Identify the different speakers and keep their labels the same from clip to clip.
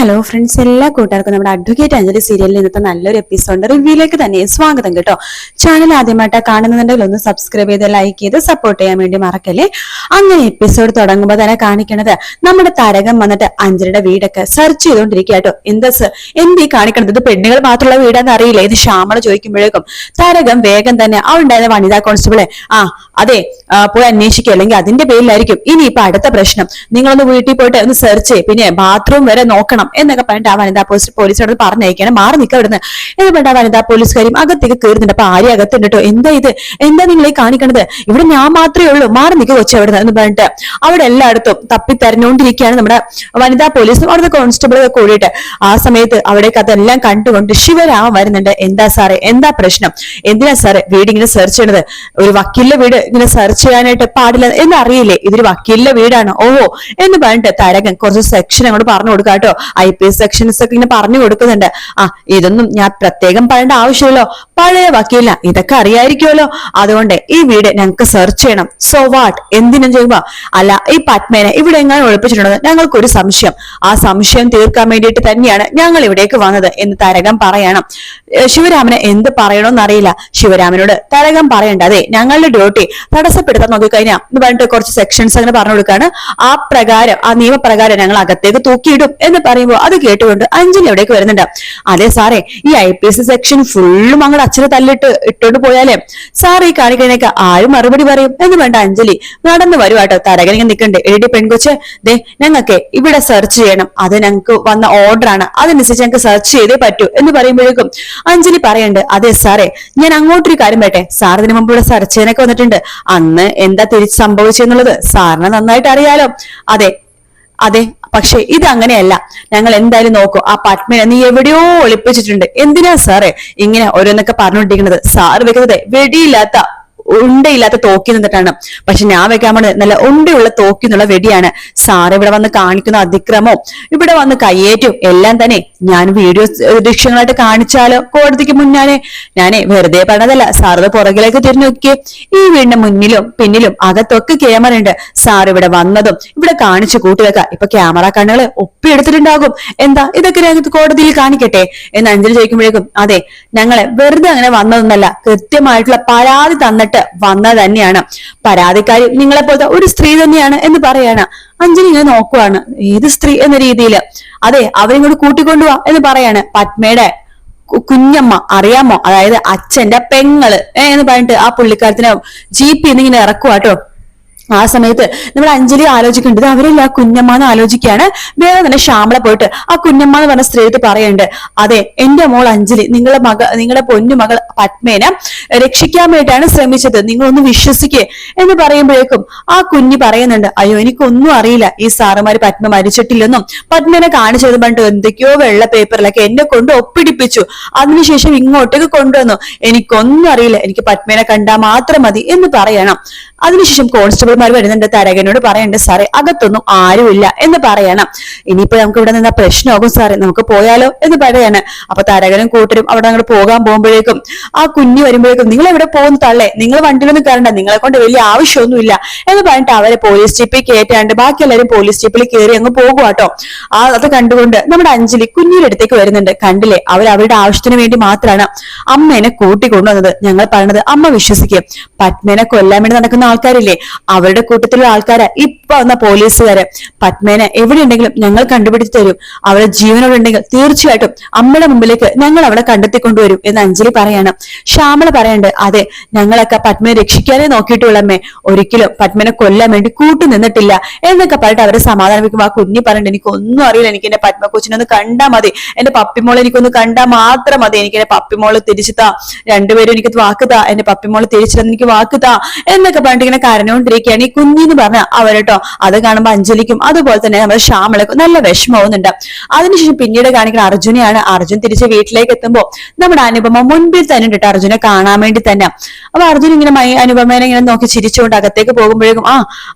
Speaker 1: Hello friends, എല്ലാ കൂട്ടുകാർക്കും നമ്മുടെ അഡ്വക്കേറ്റ് അഞ്ജലി സീരിയലിൽ ഇന്നത്തെ നല്ലൊരു എപ്പിസോഡ് റിവ്യൂയിലേക്ക് തന്നെ സ്വാഗതം കേട്ടോ. ചാനൽ ആദ്യമായിട്ടാണ് കാണുന്നുണ്ടെങ്കിൽ ഒന്ന് സബ്സ്ക്രൈബ് ചെയ്ത് ലൈക്ക് ചെയ്ത് സപ്പോർട്ട് ചെയ്യാൻ വേണ്ടി മറക്കല്ലേ. അങ്ങനെ എപ്പിസോഡ് തുടങ്ങുമ്പോൾ തന്നെ കാണിക്കണത് നമ്മുടെ തരകം വന്നിട്ട് അഞ്ജലിയുടെ വീടൊക്കെ സെർച്ച് ചെയ്തുകൊണ്ടിരിക്കുക കേട്ടോ. എന്തീ കാണിക്കണത്? ഇത് പെണ്ണുകൾ മാത്രമുള്ള വീടാന്ന് അറിയില്ല. ഇത് ശ്യാമള ചോദിക്കുമ്പോഴേക്കും തരകം വേഗം തന്നെ അവളുണ്ടായിരുന്ന വനിതാ കോൺസ്റ്റബിളെ അതെ പോയി അന്വേഷിക്കുക, അല്ലെങ്കിൽ അതിന്റെ പേരിലായിരിക്കും ഇനിയിപ്പൊ അടുത്ത പ്രശ്നം. നിങ്ങളൊന്ന് വീട്ടിൽ പോയിട്ട് ഒന്ന് സെർച്ച് ചെയ്യും, പിന്നെ ബാത്റൂം വരെ നോക്കണം എന്നൊക്കെ പറഞ്ഞിട്ട് ആ വനിതാ പോലീസിനോട് പറഞ്ഞയക്കണം. മാറി നിൽക്കുക ഇവിടുന്ന് എന്ന് പറഞ്ഞിട്ട് ആ വനിതാ പോലീസുകാരും അകത്തേക്ക് കയറുന്നുണ്ട്. അപ്പൊ ആര്യ അകത്തുണ്ട് കേട്ടോ. എന്താ നിങ്ങൾ ഈ കാണിക്കണത്? ഇവിടെ ഞാൻ മാത്രമേ ഉള്ളൂ, മാറി നിൽക്കുക കൊച്ചു അവിടുന്ന് എന്ന് പറഞ്ഞിട്ട് അവിടെ എല്ലായിടത്തും തപ്പി തെരഞ്ഞുകൊണ്ടിരിക്കുകയാണ് നമ്മുടെ വനിതാ പോലീസും അവിടുത്തെ കോൺസ്റ്റബിളൊക്കെ കൂടിയിട്ട്. ആ സമയത്ത് അവിടേക്ക് അതെല്ലാം കണ്ടുകൊണ്ട് ശിവരാമൻ വരുന്നുണ്ട്. എന്താ സാറേ, എന്താ പ്രശ്നം? എന്തിനാ സാറേ വീട് ഇങ്ങനെ സെർച്ച് ചെയ്യണത്? ഒരു വക്കീലിന്റെ വീട് ഇങ്ങനെ സെർച്ച് ചെയ്യാനായിട്ട് പാടില്ല എന്നറിയില്ലേ? ഇതൊരു വക്കീലിന്റെ വീടാണ്. ഓഹോ എന്ന് പറഞ്ഞിട്ട് തരകൻ കുറച്ച് സെക്ഷൻ അങ്ങോട്ട് പറഞ്ഞു കൊടുക്കാം കേട്ടോ. IPS സെക്ഷൻസ് ഒക്കെ ഇങ്ങനെ പറഞ്ഞു കൊടുക്കുന്നുണ്ട്. ഇതൊന്നും ഞാൻ പ്രത്യേകം പറയേണ്ട ആവശ്യമില്ലല്ലോ, പഴയ വക്കീല ഇതൊക്കെ അറിയായിരിക്കുമല്ലോ. അതുകൊണ്ട് ഈ വീട് ഞങ്ങൾക്ക് സെർച്ച് ചെയ്യണം. So what? എന്തിനും ചെയ്യുമ്പോ അല്ല, ഈ പത്മേനെ ഇവിടെ എങ്ങനെ ഒളിപ്പിച്ചിട്ടുണ്ടെന്ന് ഞങ്ങൾക്കൊരു സംശയം. ആ സംശയം തീർക്കാൻ വേണ്ടിയിട്ട് തന്നെയാണ് ഞങ്ങൾ ഇവിടേക്ക് വന്നത് എന്ന് തരകം പറയണം. ശിവരാമനെ എന്ത് പറയണോന്നറിയില്ല. ശിവരാമനോട് തരകം പറയണ്ട, അതെ ഞങ്ങളുടെ ഡ്യൂട്ടി തടസ്സപ്പെടുത്താൻ നോക്കിക്കഴിഞ്ഞാൽ എന്ന് പറഞ്ഞിട്ട് കുറച്ച് സെക്ഷൻസ് അങ്ങനെ പറഞ്ഞു കൊടുക്കാണ്. ആ നിയമപ്രകാരം ഞങ്ങൾ അകത്തേക്ക് തൂക്കിയിടും എന്ന് പറയുമ്പോൾ അത് കേട്ടുകൊണ്ട് അഞ്ജലി എവിടേക്ക് വരുന്നുണ്ട്. അതെ സാറേ, ഈ IPS സെക്ഷൻ ഫുള്ളും അങ്ങോട്ട് അച്ഛനെ ഇട്ടോണ്ട് പോയാലേ സാർ ഈ കാണിക്കുന്നതിനൊക്കെ ആരും മറുപടി പറയും എന്ന് വേണ്ട അഞ്ജലി നടന്നു വരുവാട്ടോ. തരകനിങ്ങനെ നിൽക്കണ്ടേ. എടി പെൺകൊച്ച്, ദേ ഞങ്ങൾക്ക് ഇവിടെ സെർച്ച് ചെയ്യണം, അത് ഞങ്ങൾക്ക് വന്ന ഓർഡറാണ്, അതനുസരിച്ച് ഞങ്ങൾക്ക് സെർച്ച് ചെയ്തേ പറ്റൂ എന്ന് പറയുമ്പോഴേക്കും അഞ്ജലി പറയണ്ട്. അതെ സാറേ, ഞാൻ അങ്ങോട്ടൊരു കാര്യം പറയട്ടെ. സാർ ഇതിനു മുമ്പ് ഇവിടെ സെർച്ച് ചെയ്യാനൊക്കെ വന്നിട്ടുണ്ട്. അന്ന് എന്താ തിരിച്ച് സംഭവിച്ചെന്നുള്ളത് സാറിന് നന്നായിട്ട് അറിയാലോ. അതെ പക്ഷെ ഇത് അങ്ങനെയല്ല. ഞങ്ങൾ എന്തായാലും നോക്കും. ആ പത്മനെ നീ എവിടെയോ ഒളിപ്പിച്ചിട്ടുണ്ട്. എന്തിനാ സാറേ ഇങ്ങനെ ഓരോന്നൊക്കെ പറഞ്ഞുകൊണ്ടിരിക്കുന്നത്? സാറ് വെക്കുന്നത് ഉണ്ടയില്ലാത്ത തോക്കി നിന്നിട്ടാണ്. പക്ഷെ ഞാൻ വെക്കാൻ പോണത് നല്ല ഉണ്ടയുള്ള തോക്കി എന്നുള്ള വെടിയാണ്. സാറ് ഇവിടെ വന്ന് കാണിക്കുന്ന അതിക്രമവും ഇവിടെ വന്ന് കയ്യേറ്റും എല്ലാം തന്നെ ഞാൻ വീഡിയോ ദൃശ്യങ്ങളായിട്ട് കാണിച്ചാലോ കോടതിക്ക് മുന്നാനെ? ഞാനേ വെറുതെ പറഞ്ഞതല്ല. സാറ് പുറകിലേക്ക് തിരിഞ്ഞു നോക്കിയേ. ഈ വീടിന്റെ മുന്നിലും പിന്നിലും അകത്തൊക്കെ ക്യാമറ ഉണ്ട്. സാർ ഇവിടെ വന്നതും ഇവിടെ കാണിച്ചു കൂട്ടിവെക്കാം. ഇപ്പൊ ക്യാമറ കണ്ണുകള് ഒപ്പിയെടുത്തിട്ടുണ്ടാകും. എന്താ ഇതൊക്കെ രംഗത്ത് കോടതിയിൽ കാണിക്കട്ടെ എന്ന് അഞ്ജലി ചോദിക്കുമ്പോഴേക്കും അതെ ഞങ്ങളെ വെറുതെ അങ്ങനെ വന്നതൊന്നല്ല, കൃത്യമായിട്ടുള്ള പരാതി തന്നിട്ട് വന്നത് തന്നെയാണ്. പരാതിക്കാരി നിങ്ങളെപ്പോലത്തെ ഒരു സ്ത്രീ തന്നെയാണ് എന്ന് പറയാണ്. അഞ്ജലി ഇങ്ങനെ നോക്കുവാണ്. ഏത് സ്ത്രീ എന്ന രീതിയിൽ. അതെ അവരിങ്ങോട്ട് കൂട്ടിക്കൊണ്ടുപോവാ എന്ന് പറയാണ്. പത്മയുടെ കുഞ്ഞമ്മ അറിയാമോ, അതായത് അച്ഛന്റെ പെങ്ങള് എന്ന് പറഞ്ഞിട്ട് ആ പുള്ളിക്കാരത്തിനെ ജീപ്പിൽ നിന്ന് ഇങ്ങനെ ഇറക്കുവാട്ടോ. ആ സമയത്ത് നമ്മുടെ അഞ്ജലി ആലോചിക്കേണ്ടത് അവരെല്ലാം കുഞ്ഞമ്മ എന്ന് ആലോചിക്കുകയാണ്. വേറെ തന്നെ ശ്യാമള പോയിട്ട് ആ കുഞ്ഞമ്മ എന്ന് പറഞ്ഞ സ്ത്രീത്ത് പറയുന്നുണ്ട്. അതെ എന്റെ മോൾ അഞ്ജലി നിങ്ങളുടെ പൊന്നുമകൾ പത്മേനെ രക്ഷിക്കാൻ വേണ്ടിയിട്ടാണ് ശ്രമിച്ചത്, നിങ്ങളൊന്ന് വിശ്വസിക്കേ എന്ന് പറയുമ്പോഴേക്കും ആ കുഞ്ഞി പറയുന്നുണ്ട്. അയ്യോ എനിക്കൊന്നും അറിയില്ല, ഈ സാറുമാര് പത്മ മരിച്ചിട്ടില്ലെന്നും പത്മേനെ കാണിച്ചത് പറഞ്ഞിട്ട് എന്തൊക്കെയോ വെള്ള പേപ്പറിലൊക്കെ എന്നെ കൊണ്ട് ഒപ്പിടിപ്പിച്ചു, അതിനുശേഷം ഇങ്ങോട്ടേക്ക് കൊണ്ടുവന്നു, എനിക്കൊന്നും അറിയില്ല, എനിക്ക് പത്മേനെ കണ്ടാൽ മാത്രം മതി എന്ന് പറയണം. അതിനുശേഷം കോൺസ്റ്റബിൾമാർ വരുന്നുണ്ട്. തരകനോട് പറയണ്ട് സാറേ അകത്തൊന്നും ആരുമില്ല എന്ന് പറയണം. ഇനിയിപ്പോ നമുക്ക് ഇവിടെ നിന്ന പ്രശ്നമാകും സാറേ, നമുക്ക് പോയാലോ എന്ന് പറയാണ്. അപ്പൊ തരകനും കൂട്ടരും അവിടെ അങ്ങോട്ട് പോകാൻ പോകുമ്പോഴേക്കും ആ കുഞ്ഞു വരുമ്പോഴേക്കും നിങ്ങൾ എവിടെ പോകുന്നു തള്ളേ, നിങ്ങൾ വണ്ടിയിലൊന്നും കയറണ്ട, നിങ്ങളെ കൊണ്ട് വലിയ ആവശ്യമൊന്നുമില്ല എന്ന് പറഞ്ഞിട്ട് അവരെ പോലീസ് ജീപ്പിൽ കയറ്റാണ്ട് ബാക്കി എല്ലാവരും പോലീസ് ജീപ്പിൽ കയറി അങ്ങ് പോകുവാട്ടോ. അത് കണ്ടുകൊണ്ട് നമ്മുടെ അഞ്ജലി കുഞ്ഞിന്റെ അടുത്തേക്ക് വരുന്നുണ്ട്. കണ്ടില്ലേ, അവരുടെ ആവശ്യത്തിന് വേണ്ടി മാത്രമാണ് അമ്മേനെ കൂട്ടിക്കൊണ്ടുവന്നത്. ഞങ്ങൾ പറഞ്ഞത് അമ്മ വിശ്വസിക്കുക. പത്മേനെ കൊല്ലാൻ വേണ്ടി നടക്കുന്ന ആൾക്കാരില്ലേ, അവരുടെ കൂട്ടത്തിലുള്ള ആൾക്കാരെ ഇപ്പൊ വന്ന പോലീസുകാര് പത്മേനെ എവിടെ ഉണ്ടെങ്കിലും ഞങ്ങൾ കണ്ടുപിടിച്ച് തരും. അവളെ ജീവനോടെ ഉണ്ടെങ്കിൽ തീർച്ചയായിട്ടും അമ്മയുടെ മുമ്പിലേക്ക് ഞങ്ങൾ അവളെ കണ്ടെത്തിക്കൊണ്ടുവരും എന്ന് അഞ്ജലി പറയാണ്. ശ്യാമള പറയണ്ട്. അതെ ഞങ്ങളൊക്കെ പത്മയെ രക്ഷിക്കാനേ നോക്കിയിട്ടുള്ളമ്മേ, ഒരിക്കലും പത്മനെ കൊല്ലാൻ വേണ്ടി കൂട്ടു നിന്നിട്ടില്ല എന്നൊക്കെ പറഞ്ഞിട്ട് അവരെ സമാധാനിപ്പിക്കുമ്പോ ആ കുഞ്ഞി പറഞ്ഞിട്ട് എനിക്കൊന്നും അറിയില്ല, എനിക്ക് എന്റെ പത്മ കൊച്ചിനൊന്ന് കണ്ടാ മതി, എന്റെ പപ്പിമോളെ എനിക്കൊന്ന് കണ്ടാൽ മാത്രം മതി, എനിക്ക് എന്റെ പപ്പിമോള് തിരിച്ചു താ, രണ്ടുപേരും എനിക്ക് വാക്കുതാ, എന്റെ പപ്പിമോള് തിരിച്ചു തന്ന് എനിക്ക് വാക്കുതാ എന്നൊക്കെ പറഞ്ഞിട്ട് ഇങ്ങനെ കരഞ്ഞുകൊണ്ടിരിക്കുകയാണ് ഈ കുഞ്ഞിന്ന് പറഞ്ഞ അവരട്ടോ. അത് കാണുമ്പോ അഞ്ജലിക്കും അതുപോലെ തന്നെ നമ്മുടെ ശ്യാമളക്കും നല്ല വിഷമമാവുന്നുണ്ട്. അതിനുശേഷം പിന്നീട് കാണിക്കുന്ന അർജുനെയാണ്. അർജുൻ തിരിച്ച് വീട്ടിലേക്ക് എത്തുമ്പോ നമ്മുടെ അനുപമ മുൻപിൽ തന്നെ ഉണ്ട് അർജുനെ കാണാൻ വേണ്ടി തന്നെ. അപ്പൊ അർജുൻ ഇങ്ങനെ അനുപമേനെ ഇങ്ങനെ നോക്കി ചിരിച്ചുകൊണ്ട് അകത്തേക്ക് പോകുമ്പോഴേക്കും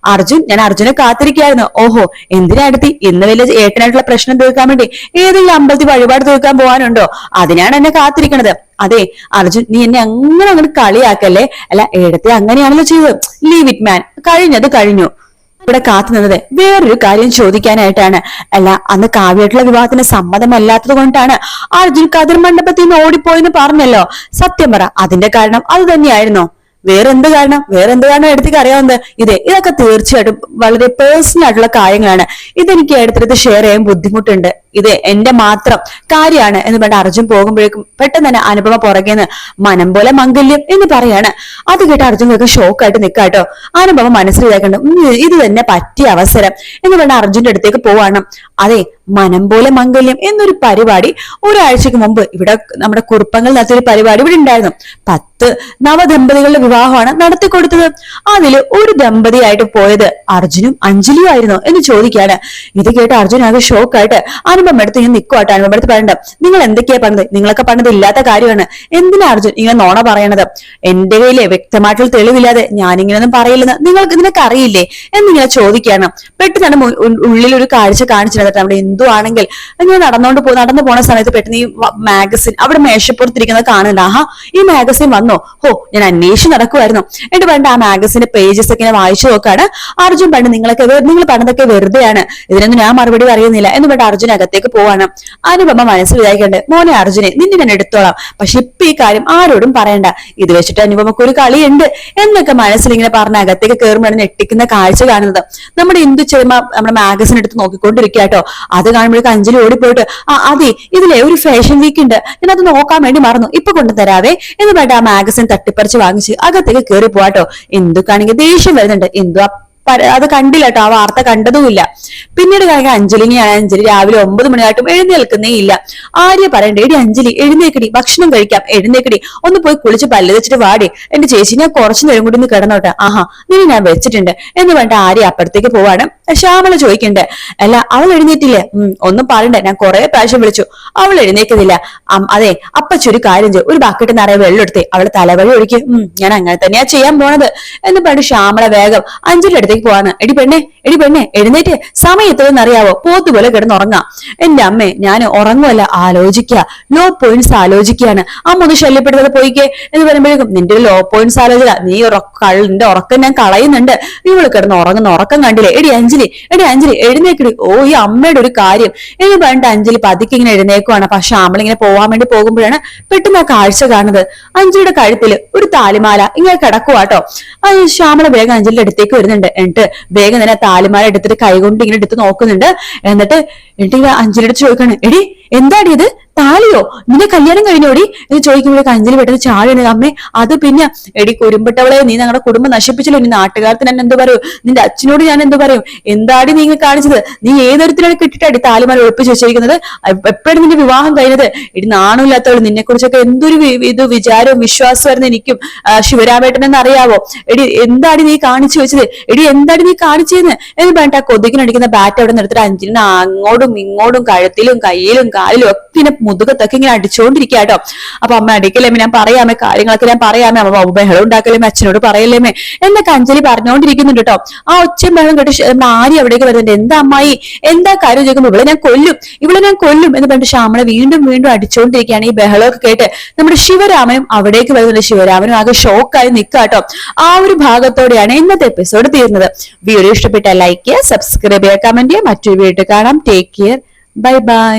Speaker 1: ഞാൻ അർജുനെ കാത്തിരിക്കായിരുന്നു. ഓഹോ എന്തിനാ അടുത്തി, ഇന്ന് വലിയ ഏട്ടനായിട്ടുള്ള പ്രശ്നം തീർക്കാൻ വേണ്ടി ഏതെങ്കിലും അമ്പലത്തിൽ വഴിപാട് തീർക്കാൻ പോകാനുണ്ടോ? അതിനാണ് എന്നെ കാത്തിരിക്കണത്. അതെ അർജുൻ നീ എന്നെ അങ്ങനെ കളിയാക്കല്ലേ, അല്ല ഏടത്തെ അങ്ങനെയാണല്ലോ ചെയ്തത്, ലീവ് ഇറ്റ് മാൻ, കഴിഞ്ഞത് കഴിഞ്ഞു. ഇവിടെ കാത്തു നിന്നത് വേറൊരു കാര്യം ചോദിക്കാനായിട്ടാണ്. അല്ല, അന്ന് കാവ്യായിട്ടുള്ള വിവാഹത്തിന് സമ്മതമല്ലാത്തത് കൊണ്ടാണ് അർജുൻ കതിർ മണ്ഡപത്തിൽ നിന്ന് ഓടിപ്പോയെന്ന് പറഞ്ഞല്ലോ. സത്യം പറ, അതിന്റെ കാരണം അത് തന്നെയായിരുന്നോ? വേറെന്ത് കാരണം എടുത്തേക്ക് അറിയാവുന്നത്? ഇതൊക്കെ തീർച്ചയായിട്ടും വളരെ പേഴ്സണൽ ആയിട്ടുള്ള കാര്യങ്ങളാണ്. ഇതെനിക്ക് എടുത്തെടുത്ത് ഷെയർ ചെയ്യാൻ ബുദ്ധിമുട്ടുണ്ട്. ഇത് എന്റെ മാത്രം കാര്യമാണ് എന്ന് പറഞ്ഞ അർജുൻ പോകുമ്പോഴേക്കും പെട്ടെന്ന് തന്നെ അനുപമ പുറകേന്ന് മനം പോലെ മംഗല്യം എന്ന് പറയാണ്. അത് കേട്ട് അർജുനൊക്കെ ഷോക്കായിട്ട് നിൽക്കാട്ടോ. അനുപമ മനസ്സിലാക്കണ്ട, ഇത് തന്നെ പറ്റിയ അവസരം എന്ന് പറഞ്ഞ അർജുന്റെ അടുത്തേക്ക് പോവാണ്. അതെ, മനം പോലെ മംഗല്യം എന്നൊരു പരിപാടി ഒരാഴ്ചക്ക് മുമ്പ് ഇവിടെ നമ്മുടെ കുറുപ്പങ്ങൾ നടത്തിയൊരു പരിപാടി ഇവിടെ ഉണ്ടായിരുന്നു. 10 നവദമ്പതികളുടെ വിവാഹമാണ് നടത്തിക്കൊടുത്തത്. അതില് ഒരു ദമ്പതിയായിട്ട് പോയത് അർജുനും അഞ്ജലിയും ആയിരുന്നു എന്ന് ചോദിക്കാണ്. ഇത് കേട്ട് അർജുൻ ആകെ ഷോക്കായിട്ട് അനുപമ എടുത്ത് ഇങ്ങനെ നിൽക്കുവാട്ടോ. അനുപമ എടുത്ത് പറയണ്ട, നിങ്ങൾ എന്തൊക്കെയാ പറഞ്ഞത്? നിങ്ങളൊക്കെ പറഞ്ഞത് ഇല്ലാത്ത കാര്യമാണ്. എന്തിനാ അർജുൻ ഇങ്ങനെ നോണ പറയണത്? എന്റെ കയ്യിലെ വ്യക്തമായിട്ടുള്ള തെളിവില്ലാതെ ഞാനിങ്ങനെയൊന്നും പറയില്ലെന്ന് നിനക്ക് അറിയില്ലേ എന്നിങ്ങനെ ചോദിക്കാണ്. പെട്ടെന്ന് ഉള്ളിലൊരു കാഴ്ച കാണിച്ചിട്ട് അവിടെ എന്തോ ആണെങ്കിൽ ഇങ്ങനെ നടന്നു പോണ സമയത്ത് പെട്ടെന്ന് ഈ മാഗസിൻ അവിടെ മേശപ്പുറത്തിരിക്കുന്നത് കാണുന്നുണ്ട്. ആഹാ, ഈ മാഗസിൻ വന്നോ? ഞാൻ അന്വേഷിച്ച് നടക്കുമായിരുന്നു. എന്നിട്ട് പണ്ട് ആ മാഗസിന്റെ പേജസ് ഒക്കെ വായിച്ചു നോക്കാണ്. അർജുൻ പണ്ട് നിങ്ങൾ പറഞ്ഞതൊക്കെ വെറുതെയാണ്, ഇതിനൊന്നും ഞാൻ മറുപടി പറയുന്നില്ല എന്ന് പറഞ്ഞ അർജുൻ അകത്തേക്ക് പോവാണ്. അനുപമ മനസ്സിൽ വിചാരിക്കണ്ടേ, മോനെ അർജുനെ നിന്നെ ഞാൻ എടുത്തോളാം, പക്ഷെ ഇപ്പൊ ഈ കാര്യം ആരോടും പറയണ്ട, ഇത് വെച്ചിട്ട് അനുപമക്ക് ഒരു കളിയുണ്ട് എന്നൊക്കെ മനസ്സിൽ ഇങ്ങനെ പറഞ്ഞ അകത്തേക്ക് കയറുമ്പോഴാണ് ഞെട്ടിക്കുന്ന കാഴ്ച കാണുന്നത്. നമ്മുടെ ഇന്ദു ചെറുമ നമ്മുടെ മാഗസിൻ എടുത്ത് നോക്കിക്കൊണ്ടിരിക്കാട്ടോ. അത് കാണുമ്പോഴേക്ക് അഞ്ജലി ഓടിപ്പോയിട്ട് അതെ ഇതിലെ ഒരു ഫാഷൻ വീക്ക് ഉണ്ട്, ഞാൻ അത് നോക്കാൻ വേണ്ടി മറന്നു, ഇപ്പൊ കൊണ്ടുതരാവേ എന്ന് പറഞ്ഞിട്ട് ആ മാഗസിൻ തട്ടിപ്പറിച്ച് വാങ്ങിച്ച് അകത്തേക്ക് കയറി പോവാട്ടോ. എന്തുക്കാണെങ്കിൽ ദേഷ്യം വരുന്നുണ്ട്. അത് കണ്ടില്ല കേട്ടോ, ആ വാർത്ത കണ്ടതുമില്ല. പിന്നീട് കാണിക്കാൻ അഞ്ജലിനെയാണ്. അഞ്ജലി രാവിലെ 9 മണിയായിട്ടും എഴുന്നേൽക്കുന്നേ ഇല്ല. ആര്യ പറയണ്ടേ, എടി അഞ്ജലി എഴുന്നേക്കടി, ഭക്ഷണം കഴിക്കാം, എഴുന്നേക്കടി, ഒന്ന് പോയി കുളിച്ച് പല്ല് വെച്ചിട്ട് വാടി, എന്റെ ചേച്ചി ഞാൻ കുറച്ചു നേരം കൂടി ഒന്ന് കിടന്നോട്ടെ. ആഹാ, നീ ഞാൻ വെച്ചിട്ടുണ്ട് എന്ന് പറഞ്ഞിട്ട് ആര്യ അപ്പുറത്തേക്ക് പോവാണ്. ശ്യാമള ചോദിക്കണ്ടേ, അല്ല അവൾ എഴുന്നേറ്റില്ലേ? ഒന്നും പറയണ്ടേ, ഞാൻ കുറെ പ്രാവശ്യം വിളിച്ചു, അവൾ എഴുന്നേക്കുന്നില്ല. അതെ, അപ്പച്ചൊരു കാര്യം ചെയ്യും, ഒരു ബക്കറ്റ് നിറയെ വെള്ളം എടുത്തേ അവളെ തലവഴി ഒഴിക്കും, ഞാൻ അങ്ങനെ തന്നെയാ ചെയ്യാൻ പോണത് എന്ന് പറഞ്ഞിട്ട് ശ്യാമള വേഗം അഞ്ജലി അടുത്തേക്ക് പോവാണ്. എടി പെണ്ണെ എഴുന്നേറ്റ്, സമയം എത്രയെന്ന് അറിയാവോ? പോത്തുപോലെ കിടന്നുറങ്ങാം. എന്റെ അമ്മേ, ഞാൻ ഉറങ്ങുമല്ല, ആലോചിക്കുക, ലോ പോയിന്റ്സ് ആലോചിക്കുകയാണ്. അമ്മ ഒന്ന് ശല്യപ്പെടുത്താതെ പോയിക്കേ എന്ന് പറയുമ്പോഴേക്കും നിന്റെ ലോ പോയിന്റ്സ് ആലോചന, നിന്റെ ഉറക്കം ഞാൻ കളയുന്നുണ്ട്, ഇവള് കിടന്ന് ഉറങ്ങുന്ന ഉറക്കം കണ്ടില്ലേ? എടി അഞ്ജലി എഴുന്നേക്കടി, ഓ ഈ അമ്മയുടെ ഒരു കാര്യം എന്ന് പറഞ്ഞിട്ട് അഞ്ജലി പതുക്കെ ഇങ്ങനെ എഴുന്നേക്കുവാണ്. പക്ഷെ അമ്മളിങ്ങനെ പോവാൻ വേണ്ടി പോകുമ്പോഴാണ് പെട്ടെന്ന് ആ കാഴ്ച കാണുന്നത്. അഞ്ജലിയുടെ കഴുത്തില് ഒരു താലിമാല ഇങ്ങനെ കിടക്കുവാട്ടോ. അത് ശ്യാമള വേഗം അഞ്ജലിയുടെ അടുത്തേക്ക് വരുന്നുണ്ട്. എന്നിട്ട് വേഗം തന്നെ താലിമാല എടുത്തിട്ട് കൈകൊണ്ട് ഇങ്ങനെ എടുത്ത് നോക്കുന്നുണ്ട്. എന്നിട്ട് അഞ്ജലി എടുത്ത് ചോദിക്കാണ്, എടി എന്താടി ഇത്, താലിയോ? നിന്റെ കല്യാണം കഴിഞ്ഞോടി എന്ന് ചോദിക്കുമ്പോഴേക്ക് അഞ്ജലി പെട്ടെന്ന് ചാടിയാണ്. അമ്മേ അത് പിന്നെ, എടി കുരുമ്പട്ടവളെ, നീ ഞങ്ങളുടെ കുടുംബം നശിപ്പിച്ചല്ലോ, നീ നാട്ടുകാർക്ക് തന്നെ എന്ത് പറയൂ, നിന്റെ അച്ഛനോട് ഞാൻ എന്ത് പറയും, എന്താടി നീ കാണിച്ചത്, നീ ഏതൊരുത്തിനാണ് കിട്ടിയിട്ടാടി താലിമാല ഒളിപ്പിച്ച് വെച്ചിരിക്കുന്നത്, എപ്പോഴും നിന്റെ വിവാഹം കഴിഞ്ഞത്, എടി നാണമില്ലാത്തവള്, നിന്നെ കുറിച്ചൊക്കെ എന്തൊരു വിചാരവും വിശ്വാസമായിരുന്നു എനിക്കും ശിവരാമേട്ടനെന്ന് അറിയാവോ, എടി എന്താടി നീ കാണിച്ചു വെച്ചത്, എടി എന്താടി നീ കാണിച്ചതെന്ന് എന്ന് പറഞ്ഞിട്ട് ആ കൊതുകിനടിക്കുന്ന ബാറ്റ് അവിടെ നിർത്തിട്ട് അഞ്ജലിനെ അങ്ങോട്ടും ഇങ്ങോട്ടും കഴുത്തിലും കയ്യിലും കാലിലും ഒക്കെ ഇങ്ങനെ മുതുകത്തൊക്കെ ഇങ്ങനെ അടിച്ചുകൊണ്ടിരിക്കാട്ടോ. അപ്പൊ അമ്മ അടിക്കലേമേ, ഞാൻ പറയാമേ, കാര്യങ്ങളൊക്കെ ഞാൻ പറയാമേ, അമ്മ ബഹളം ഉണ്ടാക്കലേമേ, അച്ഛനോട് പറയലേമേ എന്നൊക്കെ അഞ്ജലി പറഞ്ഞുകൊണ്ടിരിക്കുന്നുണ്ട് കേട്ടോ. ആ ഒച്ചയും ബഹളം കേട്ട് ആര്യ അവിടേക്ക് വരുന്നുണ്ട്. എന്താ അമ്മായി, എന്താ കാര്യം ചോദിക്കുമ്പോൾ ഇവളെ ഞാൻ കൊല്ലും എന്ന് പറഞ്ഞിട്ട് ശ്യാമള വീണ്ടും അടിച്ചുകൊണ്ടിരിക്കുകയാണ്. ഈ ബഹളമൊക്കെ കേട്ട് നമ്മുടെ ശിവരാമനും അവിടേക്ക് വരുന്നുണ്ട്. ശിവരാമനും ആകെ ഷോക്കായി നിൽക്കാട്ടോ. ആ ഒരു ഭാഗത്തോടെയാണ് ഇന്നത്തെ എപ്പിസോഡ് തീർന്നത്. വീഡിയോ ഇഷ്ടപ്പെട്ട ലൈക്ക് ചെയ്യുക, സബ്സ്ക്രൈബ് ചെയ്യുക, കമന്റ് ചെയ്യുക. മറ്റൊരു വീഡിയോ കാണാം. Take care, bye bye.